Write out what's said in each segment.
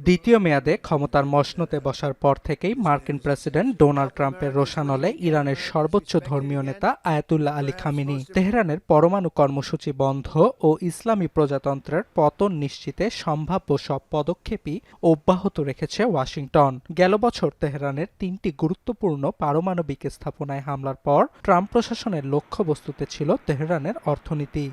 দ্বিতীয় মেয়াদে ক্ষমতার মসনদে বসার পর থেকেই মার্কিন প্রেসিডেন্ট ডোনাল্ড ট্রাম্পের রোষানলে ইরানের সর্বোচ্চ ধর্মীয় নেতা আয়াতুল্লাহ আলী খামেনি তেহরানের পরমাণু কর্মসূচি বন্ধ ও ইসলামী প্রজাতন্ত্রের পতন নিশ্চিতে সম্ভাব্য সব পদক্ষেপই অব্যাহত রেখেছে ওয়াশিংটন। গেল বছর তেহরানের 3টি গুরুত্বপূর্ণ পারমাণবিক স্থাপনায় হামলার পর ট্রাম্প প্রশাসনের লক্ষ্যবস্তুতে ছিল তেহরানের অর্থনীতি।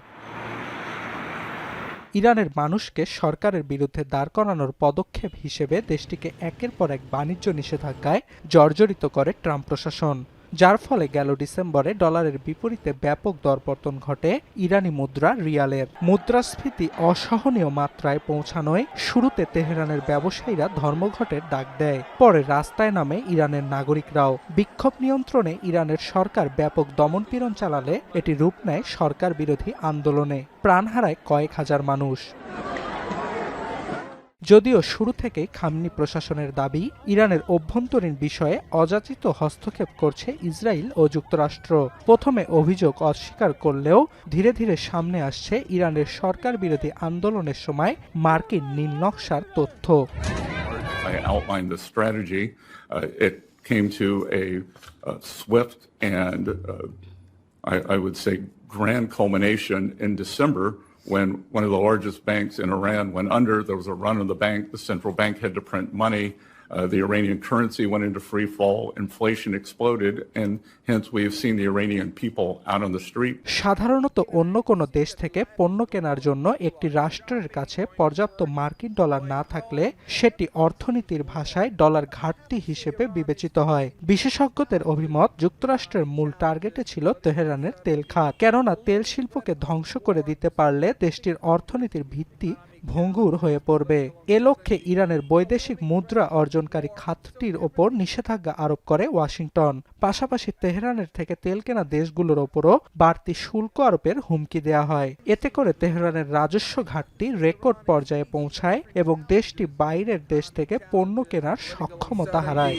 ইরানের মানুষকে সরকারের বিরুদ্ধে দাঁড় করানোর পদক্ষেপ হিসেবে দেশটিকে একের পর এক বাণিজ্য নিষেধাজ্ঞায় জর্জরিত করে ট্রাম্প প্রশাসন, যার ফলে গেল ডিসেম্বরে ডলারের বিপরীতে ব্যাপক দরপতন ঘটে ইরানি মুদ্রা রিয়ালের। মুদ্রাস্ফীতি অসহনীয় মাত্রায় পৌঁছানোয় শুরুতে তেহরানের ব্যবসায়ীরা ধর্মঘটের ডাক দেয়, পরে রাস্তায় নামে ইরানের নাগরিকরাও। বিক্ষোভ নিয়ন্ত্রণে ইরানের সরকার ব্যাপক দমনপীড়ন চালালে এটি রূপ নেয় সরকার বিরোধী আন্দোলনে, প্রাণ হারায় কয়েক হাজার মানুষ। যদিও শুরু থেকেই খামেনি প্রশাসনের দাবি, ইরানের অভ্যন্তরীণ বিষয়ে অযাচিত হস্তক্ষেপ করছে ইসরায়েল ও যুক্তরাষ্ট্র। প্রথমে অভিযোগ অস্বীকার করলেও ধীরে ধীরে সামনে আসছে ইরানের সরকার বিরোধী আন্দোলনের সময় মার্কিন নীল নকশার তথ্য। It came to a swift and I would say grand culmination in December when one of the largest banks in Iran went under. There was a run on the bank. The central bank had to print money. The Iranian currency went into free fall. Inflation exploded, and hence we have seen the Iranian people out on the street. সাধারণত অন্য কোনো দেশ থেকে পণ্য কেনার জন্য একটি রাষ্ট্রের কাছে পর্যাপ্ত মার্কিন ডলার না থাকলে সেটি অর্থনীতির ভাষায় ডলার ঘাটতি হিসেবে বিবেচিত হয়। বিশেষজ্ঞদের অভিমত, যুক্তরাষ্ট্রের মূল টার্গেটে ছিল তেহরানের তেল খাত, কেননা তেল শিল্পকে ধ্বংস করে দিতে পারলে দেশটির অর্থনীতির ভিত্তি ভঙ্গুর হয়ে পড়বে। এ লক্ষ্যে ইরানের বৈদেশিক মুদ্রা অর্জনকারী খাতটির ওপর নিষেধাজ্ঞা আরোপ করে ওয়াশিংটন। পাশাপাশি তেহরানের থেকে তেল কেনা দেশগুলোর ওপরও বাড়তি শুল্ক আরোপের হুমকি দেওয়া হয়। এতে করে তেহরানের রাজস্ব ঘাটতি রেকর্ড পর্যায়ে পৌঁছায় এবং দেশটি বাইরের দেশ থেকে পণ্য কেনার সক্ষমতা হারায়।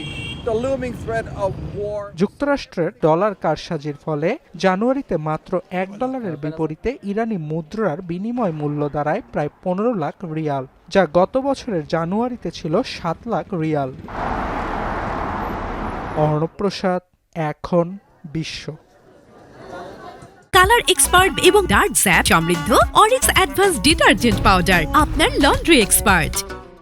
যুক্তরাষ্ট্রের ডলার কারসাজির ফলে জানুয়ারিতে মাত্র $1 বিপরীতে ইরানি মুদ্রার বিনিময় মূল্য দাঁড়ায় প্রায় 15 লাখ রিয়াল, যা গত বছরের জানুয়ারিতে ছিল 7 লাখ রিয়াল। অর্ণব প্রসাদ, এখন বিশ্ব। কালার এক্সপার্ট এবং ডার্ক জ্যাপ সমৃদ্ধ অরিক্স অ্যাডভান্স ডিটারজেন্ট পাউডার, আপনার লন্ড্রি এক্সপার্ট।